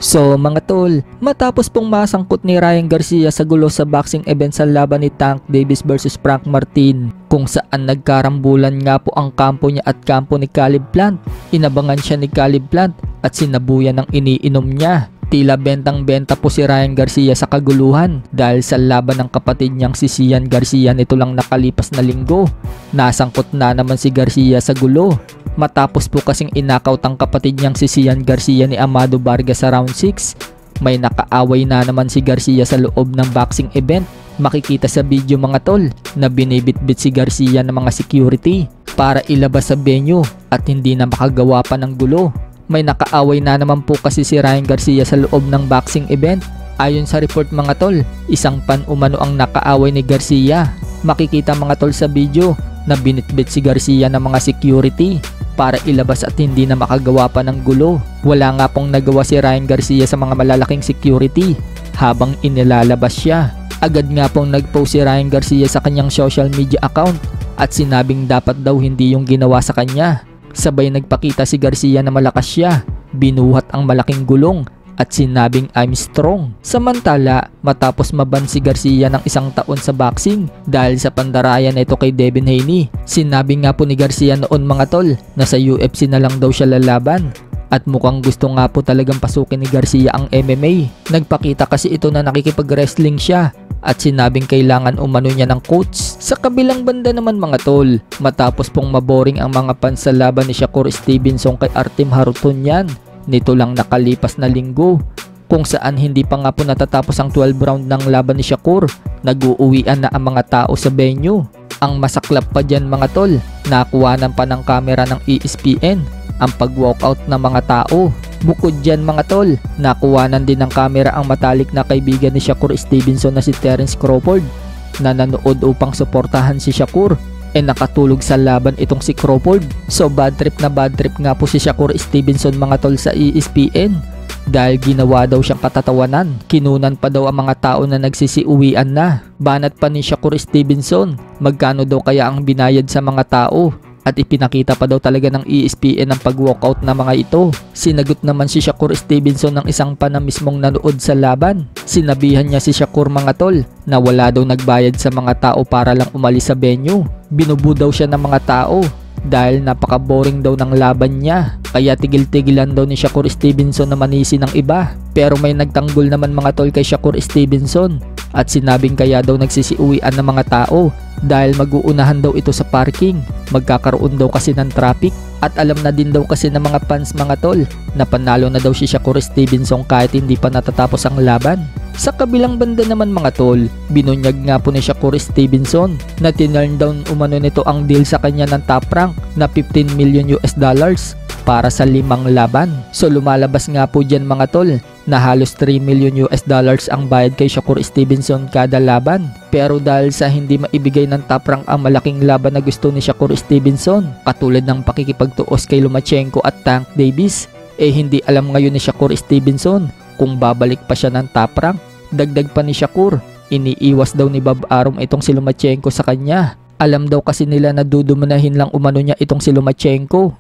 So mga tol, matapos pong masangkot ni Ryan Garcia sa gulo sa boxing event sa laban ni Tank Davis versus Frank Martin, kung saan nagkarambulan nga po ang kampo niya at kampo ni Caleb Plant. Inabangan siya ni Caleb Plant at sinabuyan ng iniinom niya. Tila bentang-benta po si Ryan Garcia sa kaguluhan dahil sa laban ng kapatid niyang si Sian Garcia nito lang nakalipas na linggo. Nasangkot na naman si Garcia sa gulo. Matapos po kasing inakaut ang kapatid niyang si Sian Garcia ni Amado Vargas sa round 6, may nakaaway na naman si Garcia sa loob ng boxing event. Makikita sa video mga tol na binibitbit si Garcia ng mga security para ilabas sa venue at hindi na makagawa pa ng gulo. May nakaaway na naman po kasi si Ryan Garcia sa loob ng boxing event. Ayon sa report mga tol, isang pan-umano ang nakaaway ni Garcia. Makikita mga tol sa video na binitbit si Garcia ng mga security para ilabas at hindi na makagawa pa ng gulo. Wala nga pong nagawa si Ryan Garcia sa mga malalaking security habang inilalabas siya. Agad nga pong nag-post si Ryan Garcia sa kanyang social media account at sinabing dapat daw hindi yung ginawa sa kanya. Sabay nagpakita si Garcia na malakas siya, binuhat ang malaking gulong at sinabing I'm strong. Samantala, matapos maban si Garcia ng 1 taon sa boxing dahil sa pandarayan nito kay Devin Haney, sinabi nga po ni Garcia noon mga tol na sa UFC na lang daw siya lalaban. At mukhang gusto nga po talagang pasukin ni Garcia ang MMA. Nagpakita kasi ito na nakikipag-wrestling siya at sinabing kailangan umano niya ng coach. Sa kabilang banda naman mga tol, matapos pong maboring ang mga fans sa laban ni Shakur Stevenson kay Artem Harutyunyan nito lang nakalipas na linggo, kung saan hindi pa nga po natatapos ang 12 round ng laban ni Shakur, nag-uuwian na ang mga tao sa venue. Ang masaklap pa dyan mga tol, nakuhanan pa ng kamera ng ESPN ang pag-walkout ng mga tao. Bukod dyan mga tol, nakuhanan din ng kamera ang matalik na kaibigan ni Shakur Stevenson na si Terence Crawford na nanood upang suportahan si Shakur. Nakatulog sa laban itong si Crawford. So bad trip nga po si Shakur Stevenson mga tol sa ESPN dahil ginawa daw siyang katatawanan. Kinunan pa daw ang mga tao na nagsisiuwian na. Banat pa ni Shakur Stevenson magkano daw kaya ang binayad sa mga tao. At ipinakita pa daw talaga ng ESPN ang pag-walkout na mga ito. Sinagot naman si Shakur Stevenson ng isang pan na mismong nanood sa laban. Sinabihan niya si Shakur mga tol na wala daw nagbayad sa mga tao para lang umalis sa venue. Binubu daw siya ng mga tao dahil napaka-boring daw ng laban niya. Kaya tigil-tigilan daw ni Shakur Stevenson na manisi ng iba. Pero may nagtanggol naman mga tol kay Shakur Stevenson at sinabing kaya daw nagsisiuwian ng mga tao dahil mag-uunahan daw ito sa parking. Magkakaroon daw kasi ng traffic at alam na din daw kasi ng mga fans mga tol na panalo na daw si Shakur Stevenson kahit hindi pa natatapos ang laban. Sa kabilang banda naman mga tol, binunyag nga po ni Shakur Stevenson na tinurn down umano nito ang deal sa kanya ng Top Rank na $15 million para sa 5 laban. So lumalabas nga po dyan mga tol na halos $3 million ang bayad kay Shakur Stevenson kada laban. Pero dahil sa hindi maibigay ng Top Rank ang malaking laban na gusto ni Shakur Stevenson, katulad ng pakikipagtuos kay Lomachenko at Tank Davis, hindi alam ngayon ni Shakur Stevenson kung babalik pa siya ng Top Rank. Dagdag pa ni Shakur, iniiwas daw ni Bob Arum itong si Lomachenko sa kanya. Alam daw kasi nila na dudumunahin lang umano niya itong si Lomachenko.